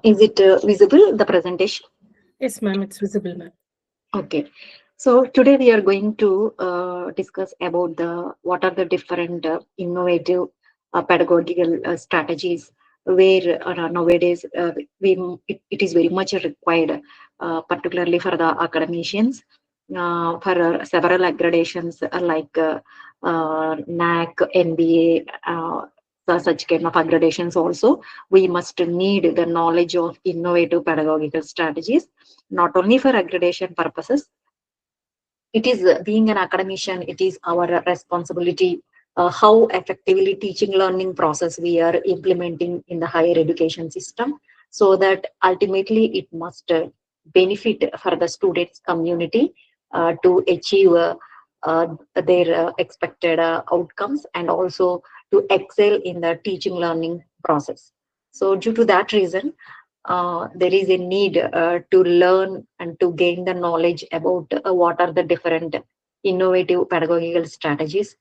Is it visible, the presentation? Yes, ma'am, it's visible, ma'am. Okay. So today we are going to discuss about the what are the different innovative pedagogical strategies where nowadays it is very much required, particularly for the academicians, for several accreditations NAC, NBA, such kind of accreditations also. We must need the knowledge of innovative pedagogical strategies not only for accreditation purposes. It is being an academician, it is our responsibility how effectively teaching learning process we are implementing in the higher education system, so that ultimately it must benefit for the students community to achieve their expected outcomes, and also to excel in the teaching learning process. So due to that reason, there is a need to learn and to gain the knowledge about what are the different innovative pedagogical strategies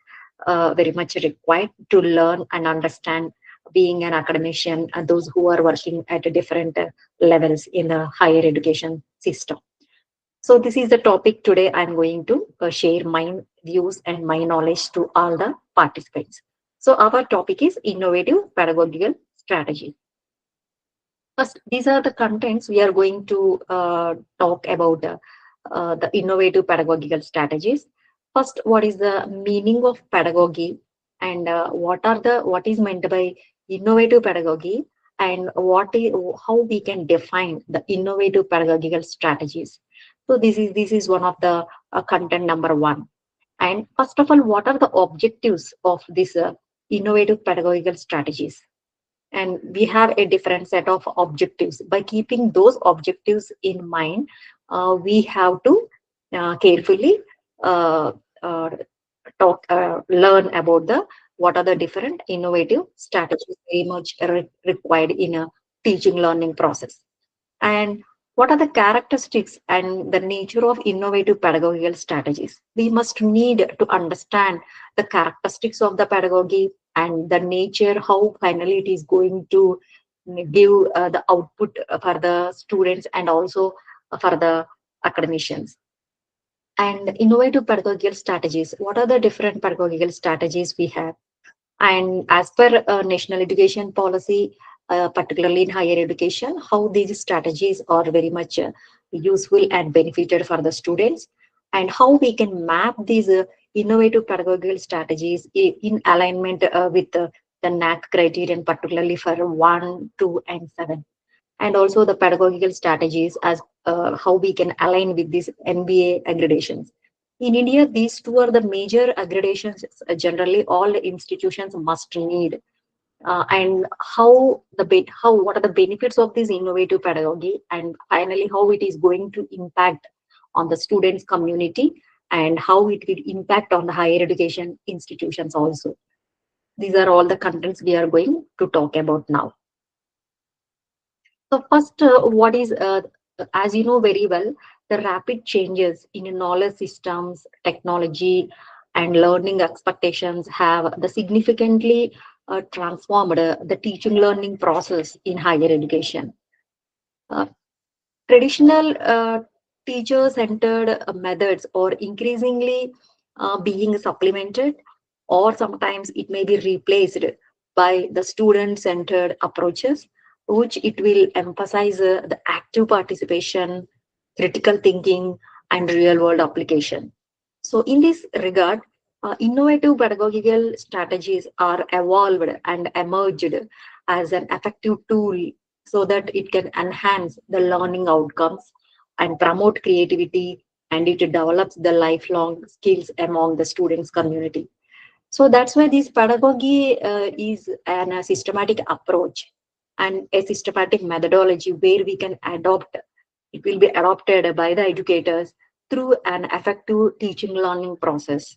very much required to learn and understand being an academician and those who are working at different levels in the higher education system. So this is the topic today. I'm going to share my views and my knowledge to all the participants. So our topic is innovative pedagogical strategy. First, these are the contents we are going to talk about the innovative pedagogical strategies. First, what is the meaning of pedagogy, and what is meant by innovative pedagogy, and how we can define the innovative pedagogical strategies. So this is one of the content number one. And first of all, what are the objectives of these innovative pedagogical strategies? And we have a different set of objectives. By keeping those objectives in mind, we have to carefully uh, uh, learn about the what are the different innovative strategies very much required in a teaching learning process, and what are the characteristics and the nature of innovative pedagogical strategies. We must need to understand the characteristics of the pedagogy and the nature, how finally it is going to give the output for the students and also for the academicians. And innovative pedagogical strategies, what are the different pedagogical strategies we have? And as per national education policy, particularly in higher education, how these strategies are very much useful and benefited for the students, and how we can map these innovative pedagogical strategies in alignment with the NAC criterion, particularly for 1, 2, and 7, and also the pedagogical strategies as how we can align with these NBA accreditations. In India, these two are the major accreditations generally all institutions must need. And how what are the benefits of this innovative pedagogy, and finally how it is going to impact on the students community, and how it will impact on the higher education institutions also. These are all the contents we are going to talk about now. So first, as you know very well, the rapid changes in knowledge systems, technology, and learning expectations have the significantly transformed the teaching learning process in higher education. Uh, Traditional teacher-centered methods are increasingly being supplemented, or sometimes it may be replaced by the student-centered approaches, which it will emphasize the active participation, critical thinking, and real-world application. So, in this regard, innovative pedagogical strategies are evolved and emerged as an effective tool so that it can enhance the learning outcomes and promote creativity, and it develops the lifelong skills among the students community. So that's why this pedagogy is a systematic approach and a systematic methodology where we can adopt, it will be adopted by the educators through an effective teaching learning process,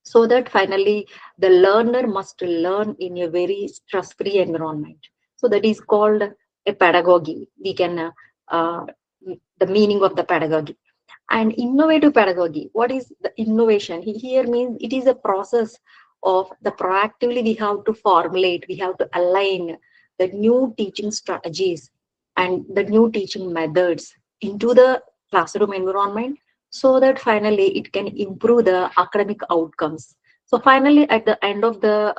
so that finally the learner must learn in a very stress free environment. So that is called a pedagogy. We can uh, the meaning of the pedagogy. And innovative pedagogy, what is the innovation here means? It is a process of the proactively we have to formulate, we have to align the new teaching strategies and the new teaching methods into the classroom environment, so that finally it can improve the academic outcomes. So finally, at the end of the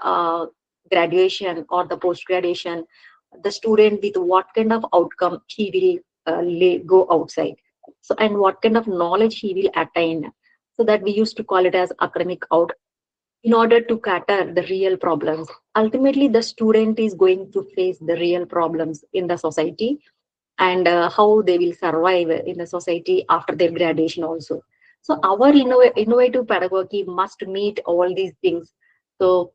graduation or the post graduation, the student with what kind of outcome he will go outside. So and what kind of knowledge he will attain. So that we used to call it as academic out, in order to cater the real problems. Ultimately, the student is going to face the real problems in the society, and how they will survive in the society after their graduation also. So our innovative pedagogy must meet all these things. So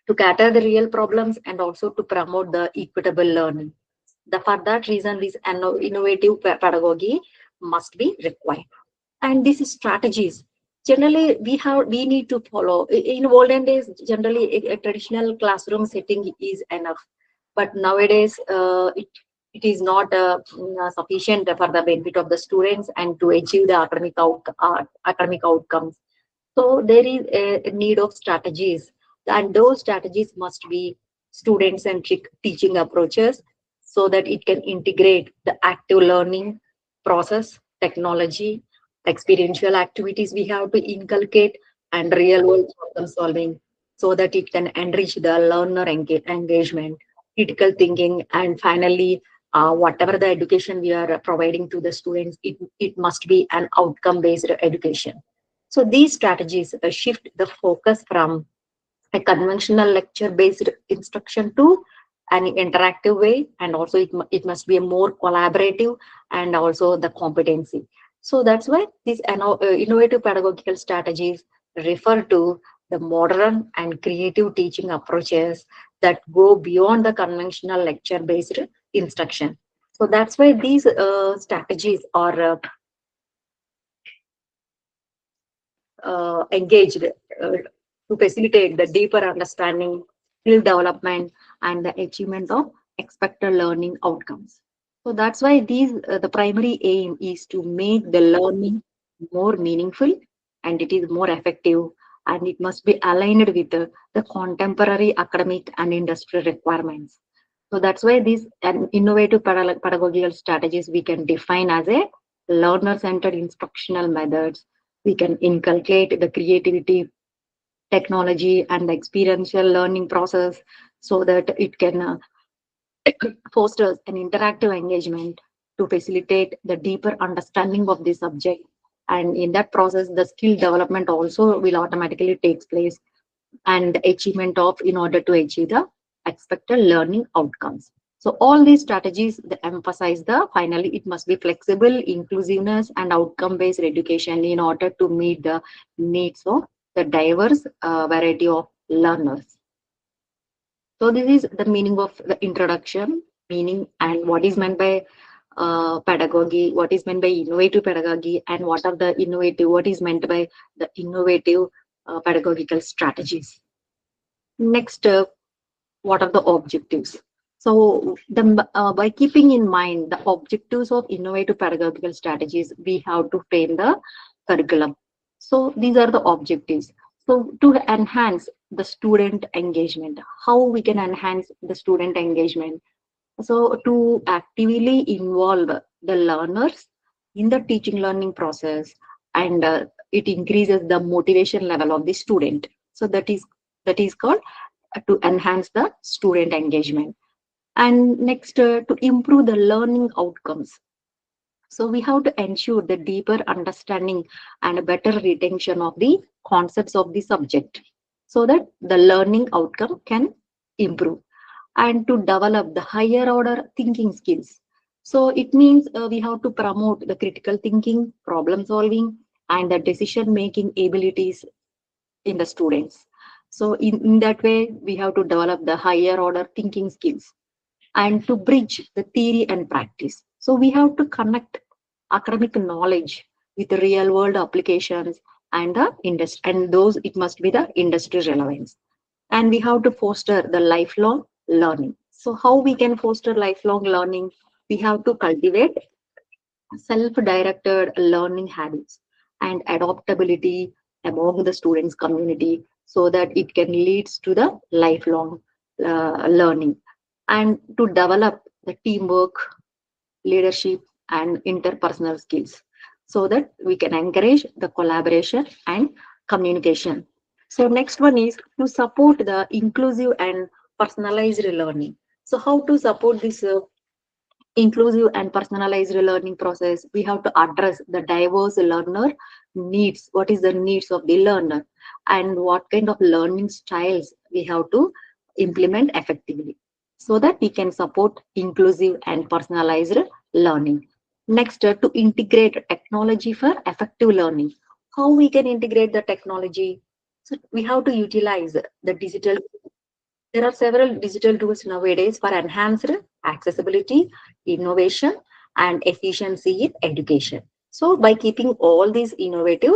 to cater the real problems and also to promote the equitable learning. For that reason, this innovative pedagogy must be required. And these strategies, generally we need to follow. In olden days, generally a traditional classroom setting is enough, but nowadays it is not sufficient for the benefit of the students and to achieve the academic outcomes. So there is a need of strategies, and those strategies must be student-centric teaching approaches, so that it can integrate the active learning process, technology, experiential activities we have to inculcate, and real-world problem solving, so that it can enrich the learner engagement, critical thinking, and finally, whatever the education we are providing to the students, it must be an outcome-based education. So these strategies shift the focus from a conventional lecture based instruction to an interactive way, and also it must be a more collaborative and also the competency. So that's why these innovative pedagogical strategies refer to the modern and creative teaching approaches that go beyond the conventional lecture based instruction. So that's why these strategies are engaged to facilitate the deeper understanding, skill development, and the achievement of expected learning outcomes. So that's why the primary aim is to make the learning more meaningful, and it is more effective, and it must be aligned with the contemporary academic and industrial requirements. So that's why these innovative pedagogical strategies we can define as a learner-centered instructional methods. We can inculcate the creativity, technology, and the experiential learning process, so that it can foster an interactive engagement to facilitate the deeper understanding of the subject. And in that process, the skill development also will automatically takes place, and the achievement of in order to achieve the expected learning outcomes. So all these strategies they emphasize the finally it must be flexible, inclusiveness, and outcome based education in order to meet the needs of the diverse variety of learners. So this is the meaning of the introduction, meaning, and what is meant by pedagogy, what is meant by innovative pedagogy, and what is meant by the innovative pedagogical strategies. Next, what are the objectives? So, by keeping in mind the objectives of innovative pedagogical strategies, we have to frame the curriculum. So, these are the objectives. So, to enhance the student engagement, how we can enhance the student engagement? So, to actively involve the learners in the teaching learning process, and it increases the motivation level of the student. So, that is called to enhance the student engagement. And next, to improve the learning outcomes. So we have to ensure the deeper understanding and a better retention of the concepts of the subject, so that the learning outcome can improve, and to develop the higher order thinking skills. So it means we have to promote the critical thinking, problem solving, and the decision making abilities in the students. So in that way, we have to develop the higher order thinking skills, and to bridge the theory and practice. So we have to connect academic knowledge with the real world applications and the industry, and those it must be the industry relevance. And we have to foster the lifelong learning. So how we can foster lifelong learning? We have to cultivate self-directed learning habits and adaptability among the students community, so that it can lead to the lifelong learning, and to develop the teamwork, leadership, and interpersonal skills, so that we can encourage the collaboration and communication. So next one is to support the inclusive and personalized learning. So how to support this inclusive and personalized learning process? We have to address the diverse learner needs. What is the needs of the learner, and what kind of learning styles we have to implement effectively, so that we can support inclusive and personalized learning. Next, to integrate technology for effective learning. How we can integrate the technology? So we have to utilize the digital. There are several digital tools nowadays for enhanced accessibility, innovation, and efficiency in education. So, by keeping all these innovative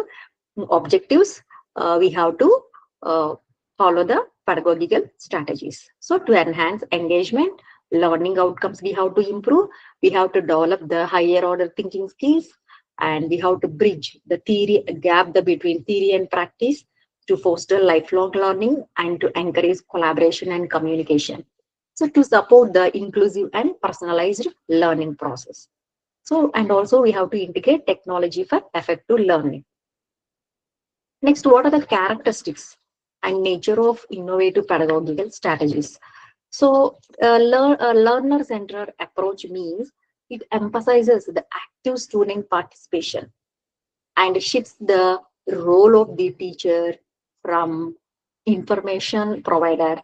objectives, we have to uh, follow the pedagogical strategies. So, to enhance engagement, learning outcomes, we have to improve. We have to develop the higher order thinking skills, and we have to bridge the theory gap between theory and practice to foster lifelong learning and to encourage collaboration and communication. So, to support the inclusive and personalized learning process. So, and also we have to integrate technology for effective learning. Next, what are the characteristics and nature of innovative pedagogical strategies? So, a learner-centered approach means it emphasizes the active student participation and shifts the role of the teacher from information provider,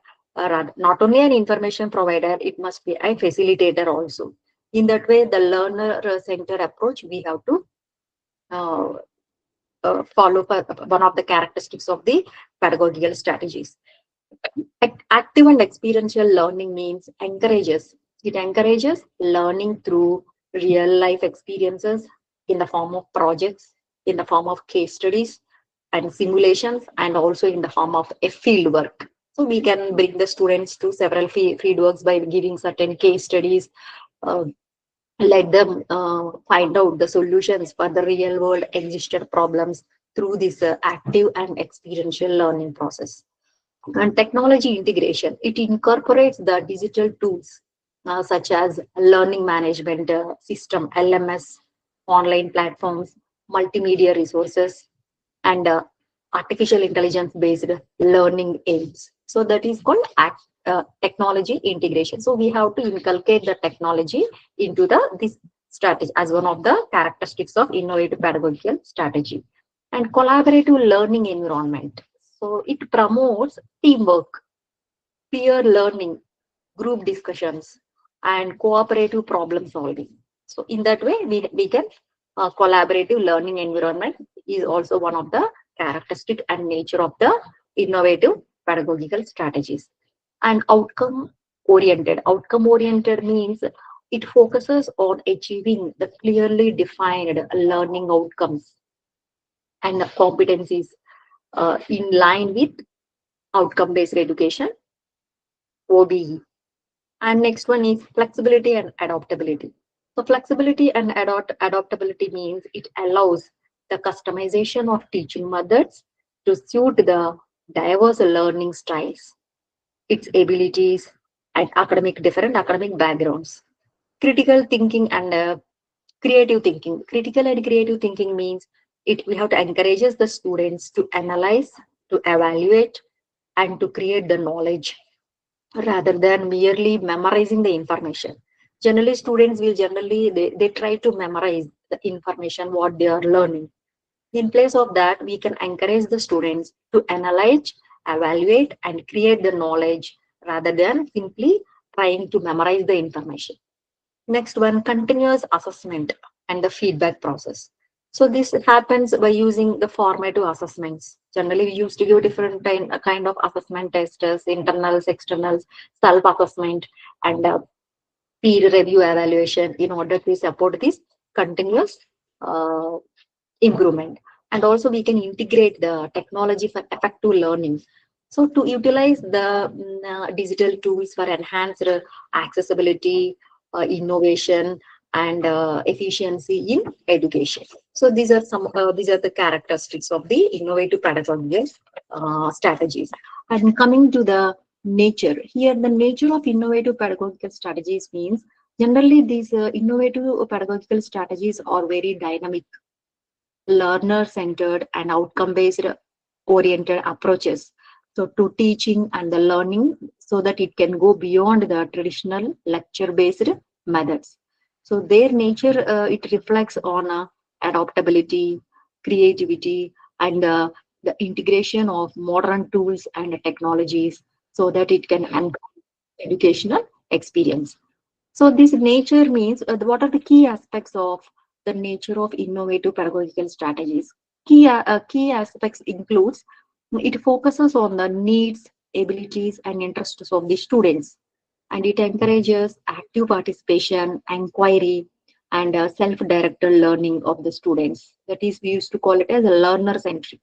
not only an information provider, it must be a facilitator also. In that way, the learner-centered approach, we have to uh, follow one of the characteristics of the pedagogical strategies. Active and experiential learning means it encourages learning through real life experiences in the form of projects, in the form of case studies and simulations, and also in the form of a field work. So we can bring the students to several field works by giving certain case studies, uh, let them find out the solutions for the real world existed problems through this active and experiential learning process. And technology integration, it incorporates the digital tools such as learning management system, LMS, online platforms, multimedia resources, and artificial intelligence based learning aids. So that is called technology integration. So we have to inculcate the technology into this strategy as one of the characteristics of innovative pedagogical strategy. And collaborative learning environment, so it promotes teamwork, peer learning, group discussions, and cooperative problem solving. So in that way, we can collaborative learning environment is also one of the characteristic and nature of the innovative pedagogical strategies. And outcome oriented means it focuses on achieving the clearly defined learning outcomes and competencies in line with outcome based education, OBE. And next one is flexibility and adaptability. So flexibility and adaptability means it allows the customization of teaching methods to suit the diverse learning styles, its abilities, and different academic backgrounds. Critical thinking and creative thinking. Critical and creative thinking means we have to encourage the students to analyze, to evaluate, and to create the knowledge rather than merely memorizing the information. Generally, students will they try to memorize the information what they are learning. In place of that, we can encourage the students to analyze, evaluate, and create the knowledge rather than simply trying to memorize the information. Next one, continuous assessment and the feedback process. So this happens by using the formative assessments. Generally, we used to give different kind of assessment tests, internals, externals, self-assessment, and peer review evaluation in order to support this continuous uh, improvement. And also we can integrate the technology for effective learning. So to utilize the digital tools for enhanced accessibility, innovation, and efficiency in education. So these are the characteristics of the innovative pedagogical strategies. And coming to the nature, here the nature of innovative pedagogical strategies means Generally, these innovative pedagogical strategies are very dynamic, learner centered, and outcome based oriented approaches. So, to teaching and the learning, so that it can go beyond the traditional lecture based methods. So, their nature it reflects on adaptability, creativity, and the integration of modern tools and technologies so that it can enhance educational experience. So this nature means what are the key aspects of the nature of innovative pedagogical strategies? Key aspects includes it focuses on the needs, abilities, and interests of the students, and it encourages active participation, inquiry, and self-directed learning of the students. That is, we used to call it as a learner-centric.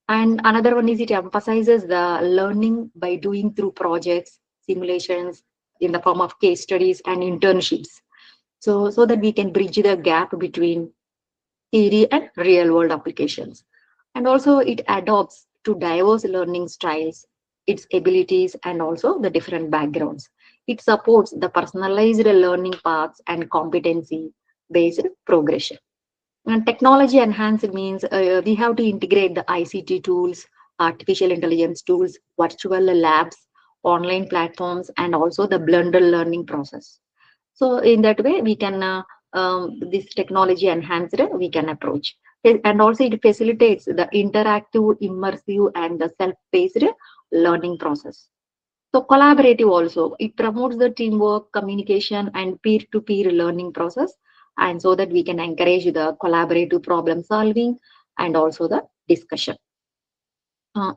And another one is it emphasizes the learning by doing through projects, simulations in the form of case studies and internships. So that we can bridge the gap between theory and real world applications. And also it adopts to diverse learning styles, its abilities, and also the different backgrounds. It supports the personalized learning paths and competency based progression. And technology enhanced means we have to integrate the ICT tools, artificial intelligence tools, virtual labs, online platforms, and also the blended learning process. So in that way, we can this technology enhanced we can approach. And also it facilitates the interactive, immersive, and the self-paced learning process. So collaborative also, it promotes the teamwork, communication, and peer-to-peer learning process, and so that we can encourage the collaborative problem solving and also the discussion.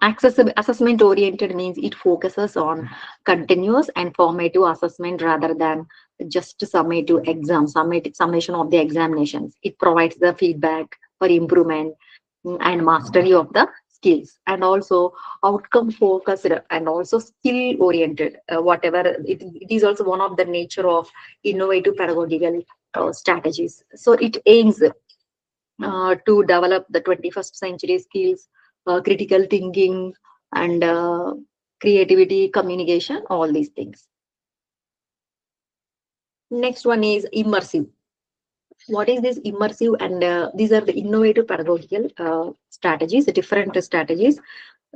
Accessible assessment oriented means it focuses on continuous and formative assessment rather than just summative summation of the examinations. It provides the feedback for improvement and mastery of the skills, and also outcome focused and also skill oriented. Whatever it is also one of the nature of innovative pedagogical strategies. So it aims to develop the 21st century skills, critical thinking, and creativity, communication, all these things. Next one is immersive. What is this immersive? And these are the innovative pedagogical strategies, different strategies.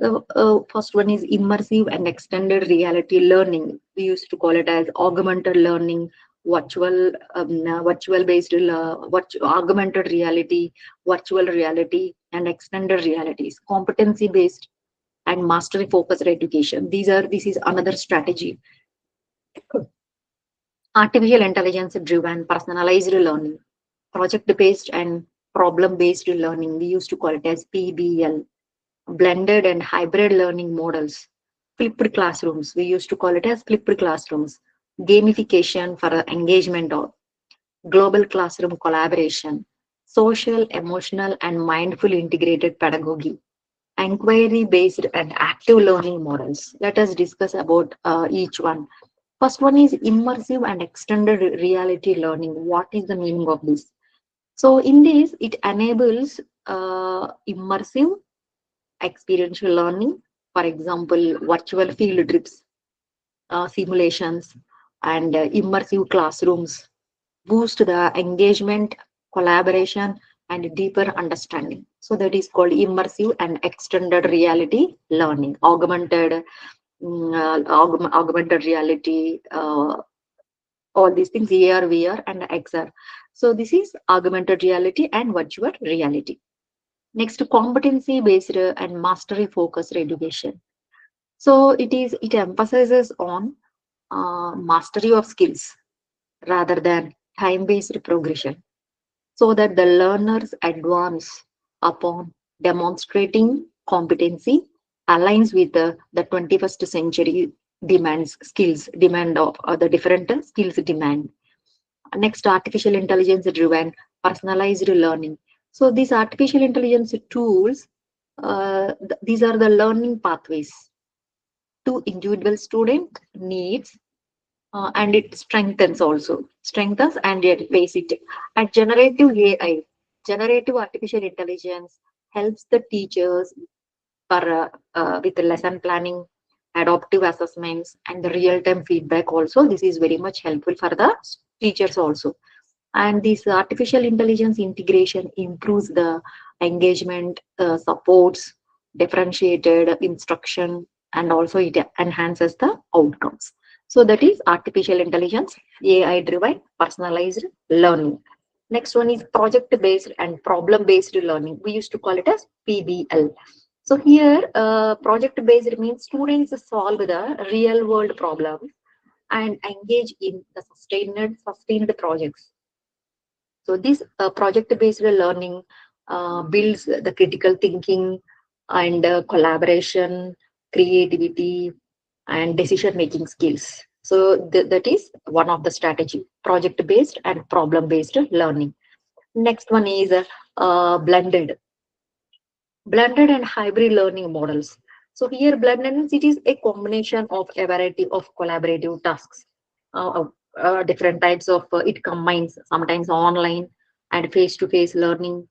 First one is immersive and extended reality learning. We used to call it as augmented learning, virtual based, augmented reality, virtual reality, and extended realities. Competency based and mastery focused education. This is another strategy. Artificial intelligence driven personalized learning, project based and problem based learning. We used to call it as PBL. Blended and hybrid learning models, flipped classrooms. We used to call it as flipped classrooms. Gamification for engagement of global classroom collaboration, social, emotional, and mindful integrated pedagogy, inquiry based and active learning models. Let us discuss about each one. First one is immersive and extended reality learning. What is the meaning of this? So in this, it enables immersive experiential learning, for example, virtual field trips, simulations, and immersive classrooms, boost the engagement, collaboration, and deeper understanding. So that is called immersive and extended reality learning, augmented reality, all these things, AR, VR, and XR. So this is augmented reality and virtual reality. Next, competency based and mastery focused education. So it emphasizes on mastery of skills rather than time based progression, so that the learners advance upon demonstrating competency aligns with the 21st century demands skills demand of the different skills demand. Next, artificial intelligence driven personalized learning. So these artificial intelligence tools, these are the learning pathways to individual student needs, and it strengthens and it pays it. And generative AI, generative artificial intelligence helps the teachers for with the lesson planning, adaptive assessments, and the real time feedback. Also, this is very much helpful for the teachers also. And this artificial intelligence integration improves the engagement, supports differentiated instruction, and also it enhances the outcomes. So that is artificial intelligence, AI driven personalized learning. Next one is project based and problem based learning. We used to call it as PBL. So here, project based means students solve the real world problems and engage in the sustained projects. So this project-based learning builds the critical thinking and collaboration, creativity, and decision-making skills. So that is one of the strategy: project-based and problem-based learning. Next one is blended and hybrid learning models. So here blended means it is a combination of a variety of collaborative tasks. Different types of it combines sometimes online and face-to-face learning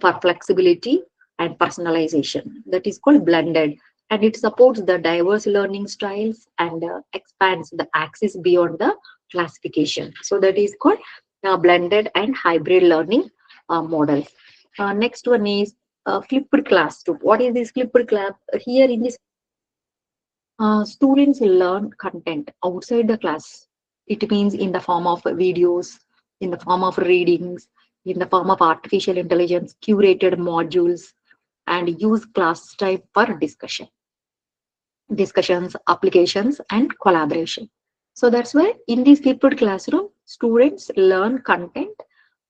for flexibility and personalization. That is called blended, and it supports the diverse learning styles and expands the access beyond the classification. So that is called blended and hybrid learning models. Next one is flipped classroom. What is this flipped class? Here in this, students learn content outside the class. It means in the form of videos, in the form of readings, in the form of artificial intelligence, curated modules, and use class time for discussions, applications, and collaboration. So that's why in this flipped classroom, students learn content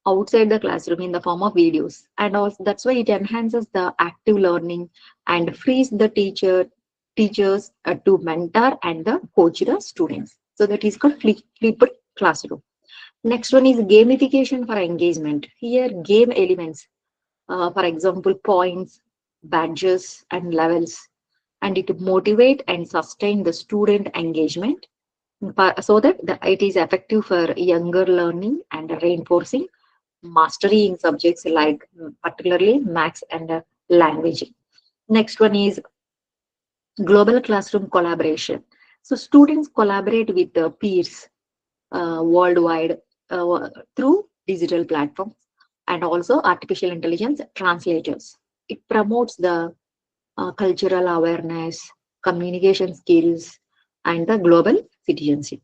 outside the classroom in the form of videos, and also that's why it enhances the active learning and frees the teachers to mentor and the coach the students. So that is called flipped classroom. Next one is gamification for engagement. Here game elements, for example points, badges, and levels, and it motivate and sustain the student engagement so that it is effective for younger learning and reinforcing mastery in subjects like particularly maths and language. Next one is global classroom collaboration. So students collaborate with peers worldwide through digital platforms and also artificial intelligence translators. It promotes the cultural awareness, communication skills, and the global citizenship.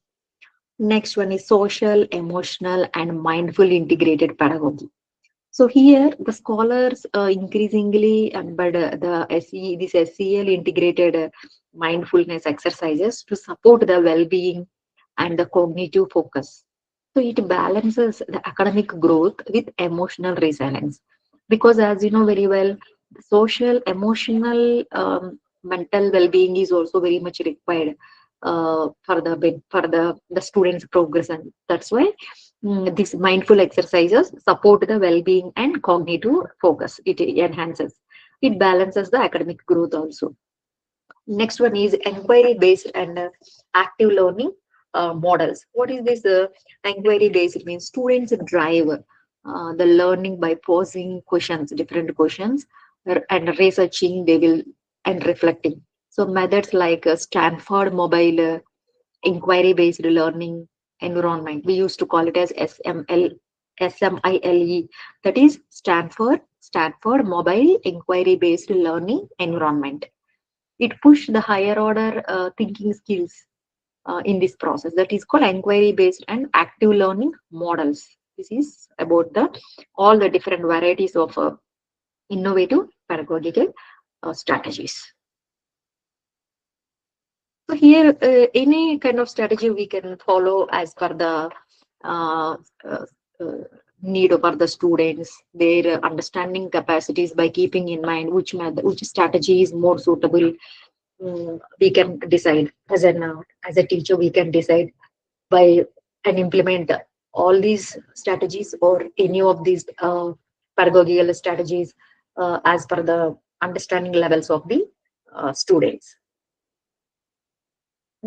Next one is social, emotional, and mindful integrated pedagogy. So here the scholars increasingly embed this SEL integrated mindfulness exercises to support the well-being and the cognitive focus. So it balances the academic growth with emotional resilience, because as you know very well, social, emotional, mental well-being is also very much required for the students' progress, and that's why these mindful exercises support the well-being and cognitive focus. It enhances, it balances the academic growth also. Next one is inquiry based and active learning models. What is this inquiry based? It means students drive the learning by posing questions, different questions, and researching. They will and reflecting. So methods like Stanford mobile inquiry based learning environment. We used to call it as SMILE. That is Stanford mobile inquiry based learning environment. It pushed the higher order thinking skills in this process. That is called inquiry based and active learning models. This is about the all the different varieties of innovative pedagogical strategies. So here, any kind of strategy we can follow as per the uh, uh, uh, need of the students, their understanding capacities, by keeping in mind which strategy is more suitable. We can decide as a teacher. We can decide by and implement all these strategies or any of these pedagogical strategies as per the understanding levels of the students.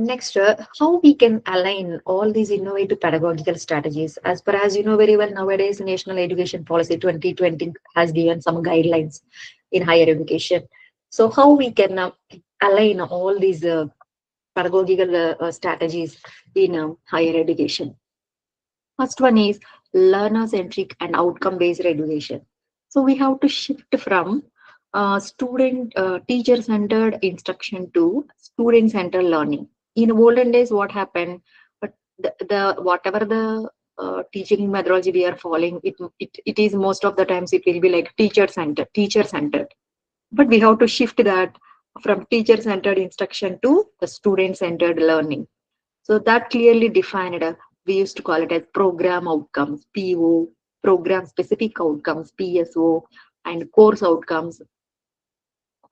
Next, how we can align all these innovative pedagogical strategies. As per as you know very well, nowadays National Education Policy 2020 has given some guidelines in higher education. So how we can align all these pedagogical strategies in higher education? First one is learner-centric and outcome-based education. So we have to shift from teacher-centered instruction to student-centered learning. In olden days, what happened? But the whatever the teaching methodology we are following, it is most of the times it will be like teacher-centered. But we have to shift that from teacher-centered instruction to the student-centered learning. So that clearly defined, we used to call it as program outcomes, PO, program specific outcomes, PSO, and course outcomes.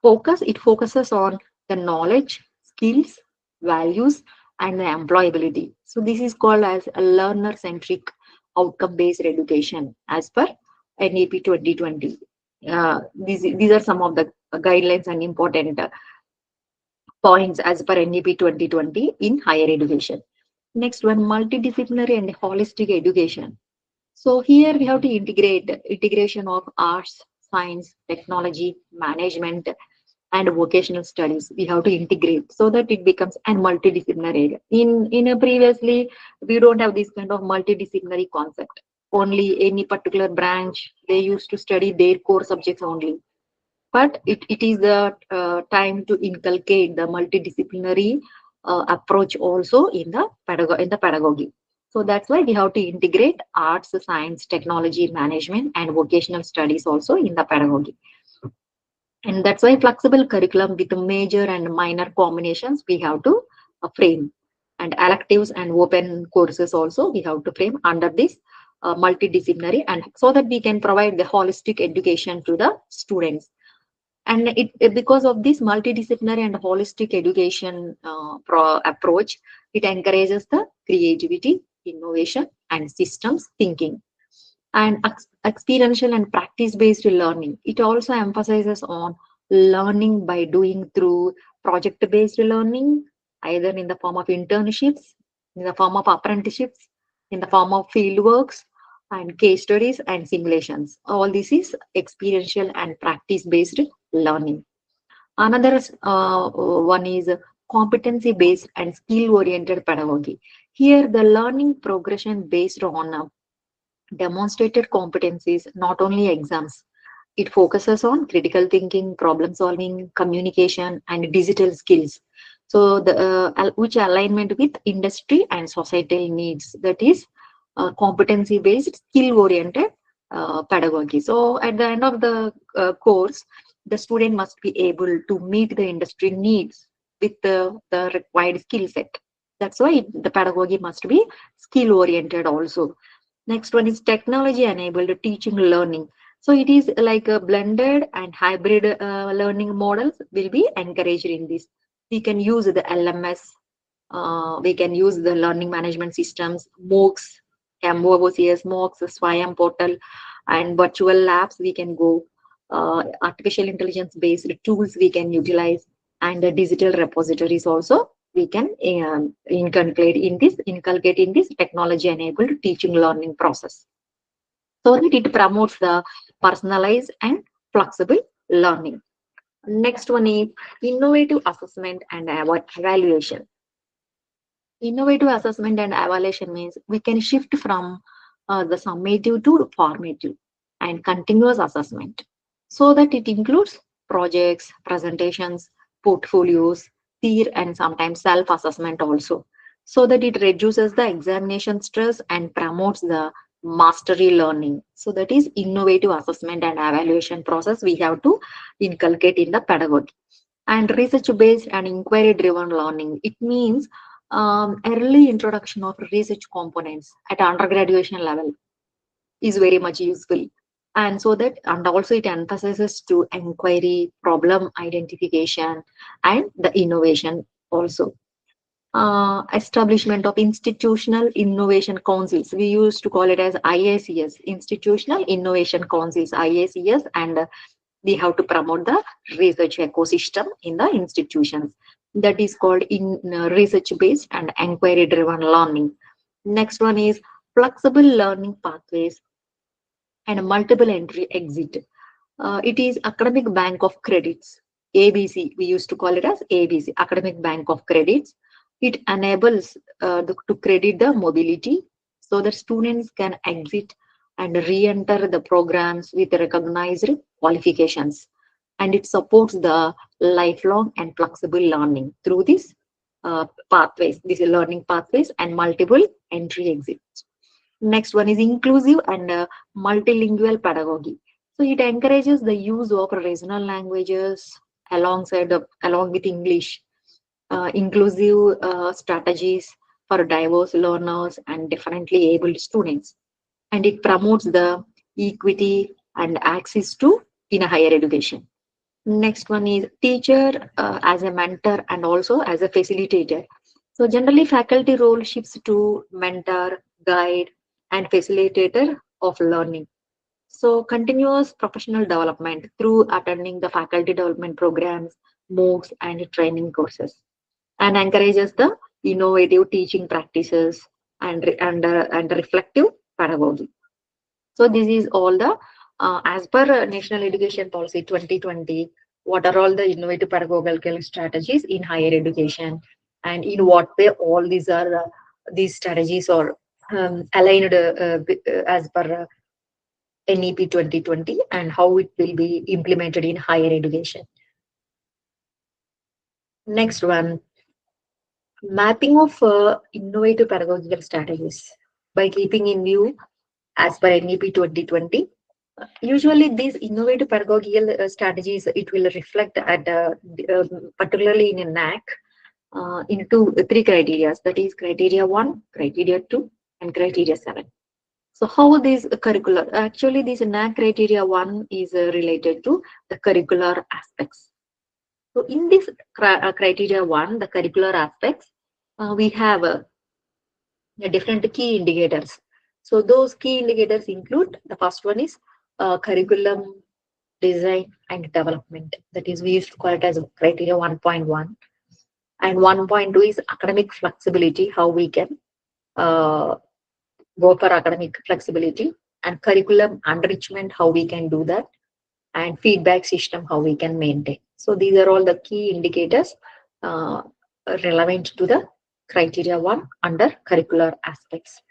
It focuses on the knowledge, skills, values, and the employability. So this is called as a learner-centric outcome-based education as per NEP 2020. These are some of the guidelines and important points as per NEP 2020 in higher education. Next one, multidisciplinary and holistic education. So here we have to integrate integration of arts, science, technology, management, and vocational studies. We have to integrate so that it becomes a multidisciplinary area. In a previously, we don't have this kind of multidisciplinary concept. Only any particular branch they used to study their core subjects only, but it is the time to inculcate the multidisciplinary approach also in the pedagogy. So that's why we have to integrate arts, science, technology, management, and vocational studies also in the pedagogy. And that's why flexible curriculum with major and minor combinations we have to frame, and electives and open courses also we have to frame under this multidisciplinary, and so that we can provide the holistic education to the students. And because of this multidisciplinary and holistic education approach, it encourages the creativity, innovation, and systems thinking, and experiential and practice based learning. It also emphasizes on learning by doing through project based learning, either in the form of internships, in the form of apprenticeships, in the form of field works, and case studies and simulations. All this is experiential and practice based learning. Another one is competency based and skill oriented pedagogy. Here the learning progression based on demonstrated competencies, not only exams. It focuses on critical thinking, problem solving, communication, and digital skills. So, which alignment with industry and societal needs. That is competency based, skill oriented pedagogy. So, at the end of the course, the student must be able to meet the industry needs with the required skill set. That's why the pedagogy must be skill oriented also. Next one is technology enabled teaching learning. So it is like a blended and hybrid learning models will be encouraged in this. We can use the LMS, we can use the learning management systems, MOOCs, MOOCs, MOOCs, Swayam portal, and virtual labs we can go. Artificial intelligence based tools we can utilize, and the digital repositories also we can inculcate in this technology enabled teaching learning process, so that it promotes the personalized and flexible learning. Next one is innovative assessment and evaluation. Innovative assessment and evaluation means we can shift from the summative to formative and continuous assessment, so that it includes projects, presentations, portfolios, peer, and sometimes self assessment also, so that it reduces the examination stress and promotes the mastery learning. So that is innovative assessment and evaluation process we have to inculcate in the pedagogy. And research based and inquiry driven learning, it means early introduction of research components at undergraduation level is very much useful, and so that, and also it emphasizes to inquiry, problem identification, and the innovation also. Establishment of institutional innovation councils, we used to call it as IACS, institutional innovation councils, IACS, and we have to promote the research ecosystem in the institutions. That is called in research based and inquiry driven learning. Next one is flexible learning pathways and multiple entry exit. It is academic bank of credits, ABC. We used to call it as ABC, academic bank of credits. It enables to credit the mobility, so that students can exit and re-enter the programs with recognized qualifications. And it supports the lifelong and flexible learning through these pathways, these learning pathways and multiple entry exits. Next one is inclusive and multilingual pedagogy. So it encourages the use of regional languages along with English, inclusive strategies for diverse learners and differently abled students, and it promotes the equity and access to in a higher education. Next one is teacher as a mentor and also as a facilitator. So generally faculty role shifts to mentor, guide and facilitator of learning. So continuous professional development through attending the faculty development programs, MOOCs and training courses, and encourages the innovative teaching practices and reflective pedagogy. So this is all the as per National Education Policy 2020. What are all the innovative pedagogical strategies in higher education, and in what way all these strategies are aligned as per NEP 2020, and how it will be implemented in higher education. Next one, mapping of innovative pedagogical strategies by keeping in view as per NEP 2020. Usually, these innovative pedagogical strategies it will reflect at particularly in a NAC into three criteria. That is criteria 1, criteria 2, and criteria 7. So, how these curricular? Actually, this NAC criteria 1 is related to the curricular aspects. So, in this criteria 1, the curricular aspects, we have different key indicators. So those key indicators include the first one is curriculum design and development. That is, we used to call it as criteria 1.1, and 1.2 is academic flexibility, how we can uh, go for academic flexibility, and curriculum enrichment, how we can do that, and feedback system, how we can maintain. So these are all the key indicators uh, relevant to the criteria 1 under curricular aspects.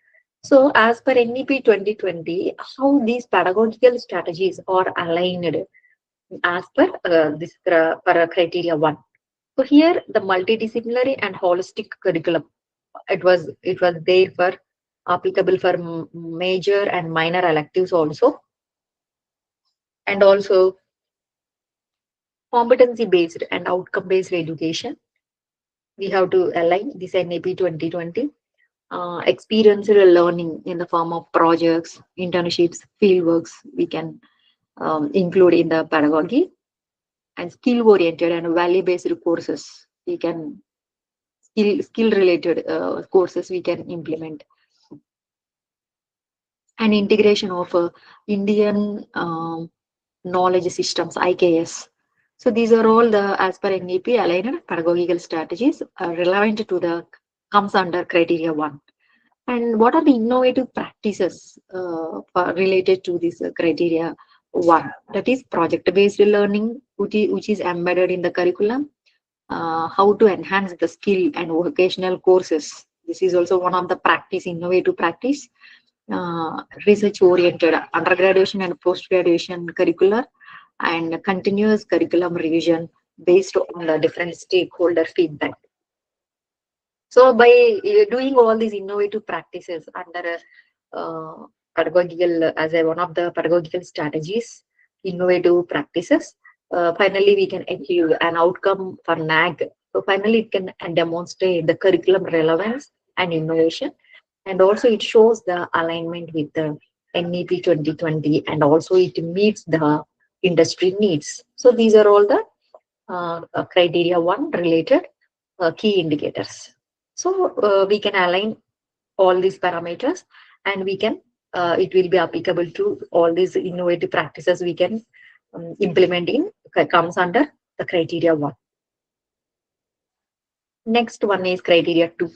So as per NEP 2020, how these pedagogical strategies are aligned as per per criteria 1. So here the multidisciplinary and holistic curriculum, it was there for applicable for major and minor electives also, and also competency based and outcome based education. We have to align this NAP 2020. Experiential learning in the form of projects, internships, fieldworks, we can include in the pedagogy, and skill oriented and value based courses. We can skill related courses we can implement, and integration of Indian knowledge systems IKS. So these are all the as per NEP aligned pedagogical strategies relevant to the comes under criteria 1. And what are the innovative practices related to this criteria 1? That is project based learning, which is embedded in the curriculum. How to enhance the skill and vocational courses. This is also one of the innovative practice. Research oriented undergraduation and post graduation curricular, and continuous curriculum revision based on the different stakeholder feedback. So by doing all these innovative practices under pedagogical as a one of the pedagogical strategies, innovative practices, finally we can achieve an outcome for NAG. So finally it can demonstrate the curriculum relevance and innovation, and also it shows the alignment with the NEP 2020, and also it meets the industry needs. So these are all the criteria 1 related key indicators. So we can align all these parameters, and we can it will be applicable to all these innovative practices we can implement in comes under the criteria 1. Next one is criteria 2.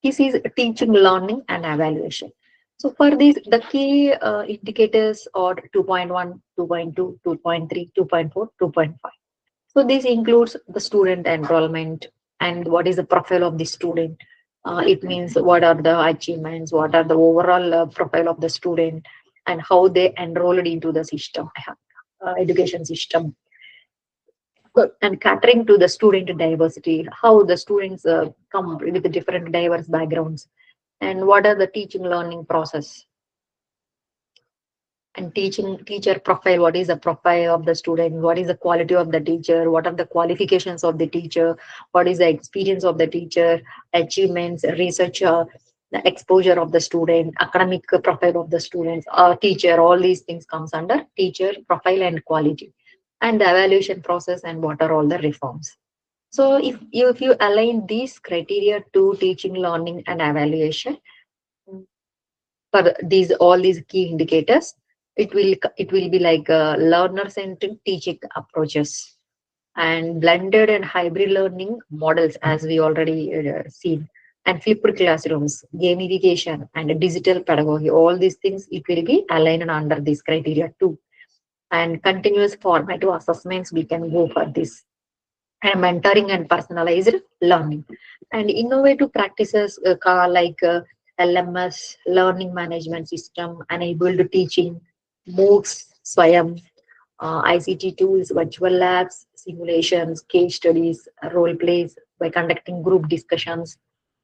This is teaching, learning, and evaluation. So for these, the key indicators are 2.1, 2.2, 2.3, 2.4, 2.5. So this includes the student enrollment and what is the profile of the student, It means what are the achievements, what are the overall profile of the student, and how they enrolled into the system, education system, and catering to the student diversity, how the students come with different diverse backgrounds, and what are the teaching learning process and teacher profile. What is the profile of the student, what is the quality of the teacher, what are the qualifications of the teacher, what is the experience of the teacher, achievements, research, the exposure of the student, academic profile of the students, teacher. All these things comes under teacher profile and quality, and the evaluation process, and what are all the reforms. So if you align these criteria to teaching, learning, and evaluation, for these all these key indicators, it will be like learner centered teaching approaches and blended and hybrid learning models, as we already seen, and flipped classrooms, gamification, and digital pedagogy. All these things, it will be aligned under this criteria too. And continuous formative assessments, we can go for this, and mentoring and personalized learning, and innovative practices like LMS, learning management system, enabled teaching, MOOCs, Swayam, ICT tools, virtual labs, simulations, case studies, role plays by conducting group discussions,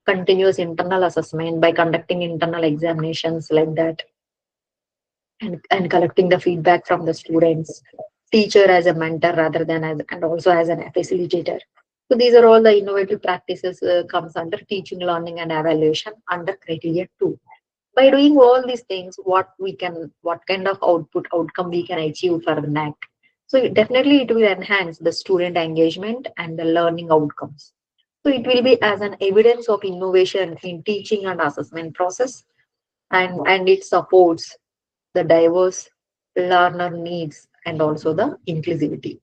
continuous internal assessment by conducting internal examinations like that, and collecting the feedback from the students, teacher as a mentor rather than as, and also as a facilitator. So these are all the innovative practices comes under teaching, learning, and evaluation under criteria 2. By doing all these things, what kind of outcome we can achieve for the NAC. So definitely it will enhance the student engagement and the learning outcomes. So it will be as an evidence of innovation in teaching and assessment process, and it supports the diverse learner needs and also the inclusivity.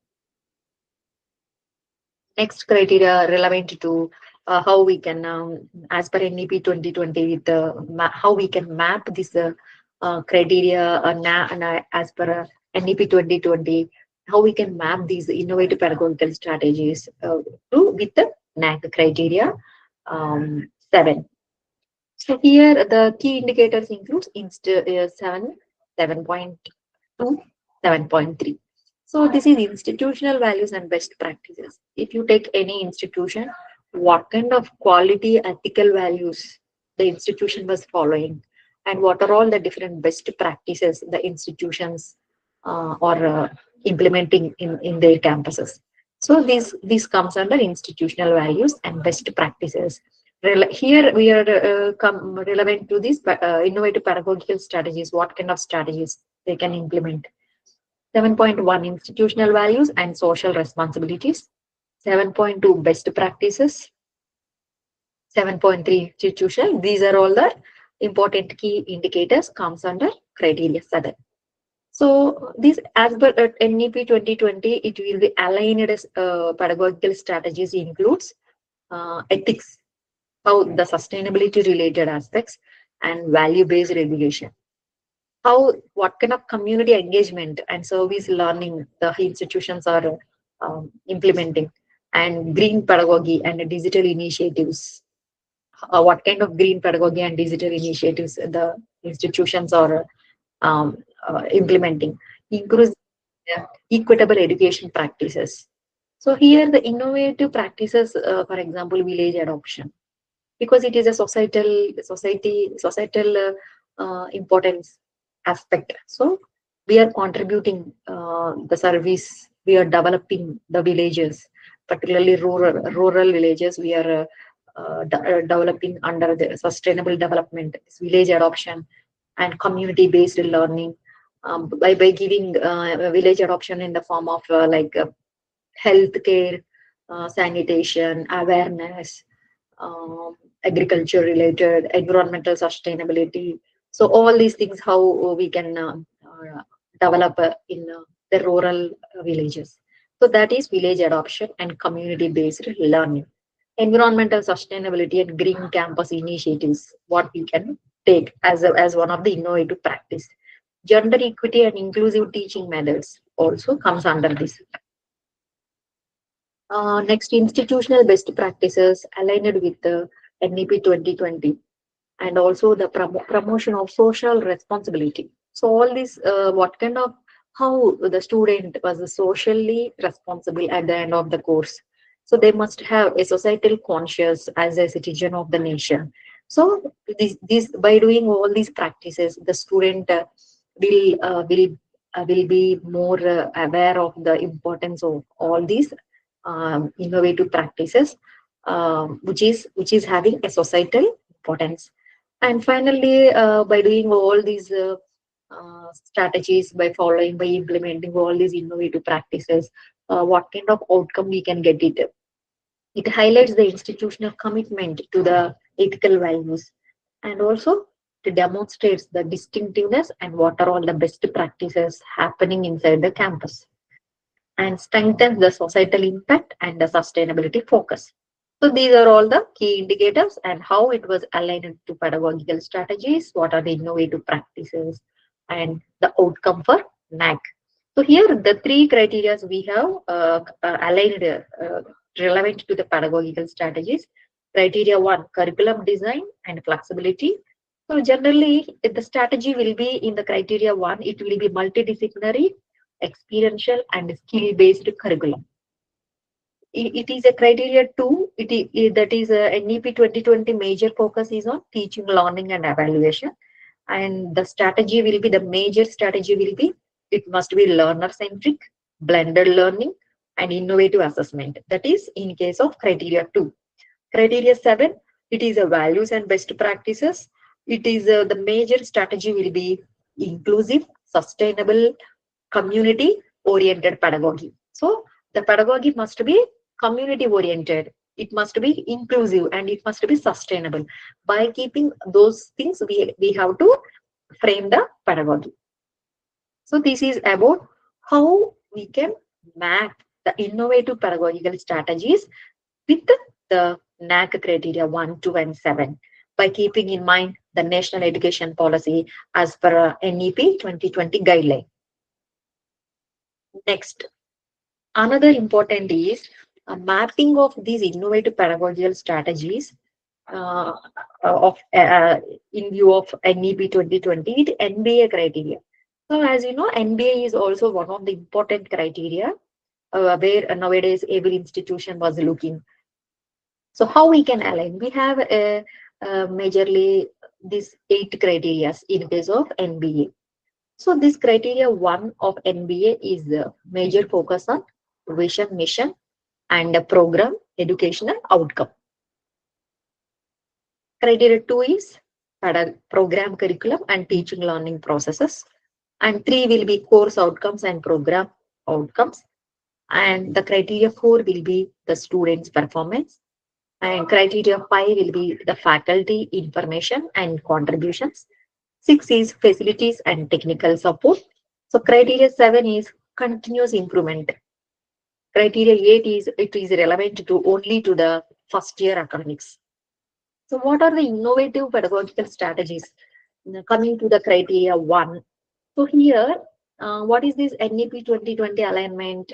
Next criteria relevant to how we can, as per NEP 2020, with how we can map this criteria as per NEP 2020, how we can map these innovative pedagogical strategies to with the NAC criteria 7. So here the key indicators includes 7.2, 7.3. So this is institutional values and best practices. If you take any institution, what kind of quality ethical values the institution was following, and what are all the different best practices the institutions are implementing in their campuses. So this comes under institutional values and best practices. Here we are come relevant to these innovative pedagogical strategies. What kind of strategies they can implement? 7.1 institutional values and social responsibilities. 7.2 best practices. 7.3 institutional. These are all the important key indicators comes under criteria 7. So this, as per NEP 2020, it will be aligned as pedagogical strategies includes ethics, how the sustainability related aspects, and value based regulation. How, what kind of community engagement and service learning the institutions are implementing, and green pedagogy and digital initiatives. What kind of green pedagogy and digital initiatives the institutions are implementing. Includes equitable education practices. So here the innovative practices, for example, village adoption, because it is a societal importance aspect. So we are contributing the service, we are developing the villages, particularly rural villages. We are developing under the sustainable development, village adoption, and community based learning, by giving village adoption in the form of healthcare, sanitation, awareness, agriculture related, environmental sustainability. So all these things, how we can develop in the rural villages. So that is village adoption and community based learning. Environmental sustainability and green campus initiatives, what we can take as one of the innovative practice. Gender equity and inclusive teaching methods also comes under this. Next, institutional best practices aligned with the NEP 2020, and also the promotion of social responsibility. So all this, what kind of, how the student was socially responsible at the end of the course. So they must have a societal conscious as a citizen of the nation. So this by doing all these practices, the student will be more aware of the importance of all these innovative practices, which is having a societal importance. And finally, by doing all these strategies, by following, by implementing all these innovative practices, what kind of outcome we can get it. It highlights the institutional commitment to the ethical values, and also it demonstrates the distinctiveness and what are all the best practices happening inside the campus, and strengthens the societal impact and the sustainability focus. So these are all the key indicators and how it was aligned to pedagogical strategies, what are the innovative practices, and the outcome for NAC. So here the three criteria we have aligned relevant to the pedagogical strategies. Criteria one, curriculum design and flexibility. So generally, if the strategy will be in the criteria one, it will be multidisciplinary, experiential, and skill-based curriculum. It is a criteria two. That is a NEP 2020 major focus is on teaching, learning, and evaluation. And the strategy will be the major strategy will be it must be learner centric, blended learning, and innovative assessment. That is in case of criteria two. Criteria seven, it is a values and best practices. It is the major strategy will be inclusive, sustainable, community oriented pedagogy. So the pedagogy must be community oriented. It must be inclusive and it must be sustainable. By keeping those things, we have to frame the pedagogy. So this is about how we can map the innovative pedagogical strategies with the NAC criteria 1, 2, and 7 by keeping in mind the National Education Policy as per NEP 2020 guideline. Next, another important is a mapping of these innovative pedagogical strategies uh, of in view of NEP 2020 with NBA criteria. So as you know, NBA is also one of the important criteria where nowadays every institution was looking. So how we can align? We have majorly these 8 criteria in case of NBA. So this criteria one of NBA is the major focus on vision, mission, and the program, educational outcome. Criteria two is program curriculum and teaching learning processes. And 3 will be course outcomes and program outcomes. And the criteria 4 will be the student's performance. And criteria 5 will be the faculty information and contributions. 6 is facilities and technical support. So criteria 7 is continuous improvement. Criteria 8 is it is relevant to only to the first year academics. So what are the innovative pedagogical strategies? Now, coming to the criteria 1. So here, what is this NEP 2020 alignment?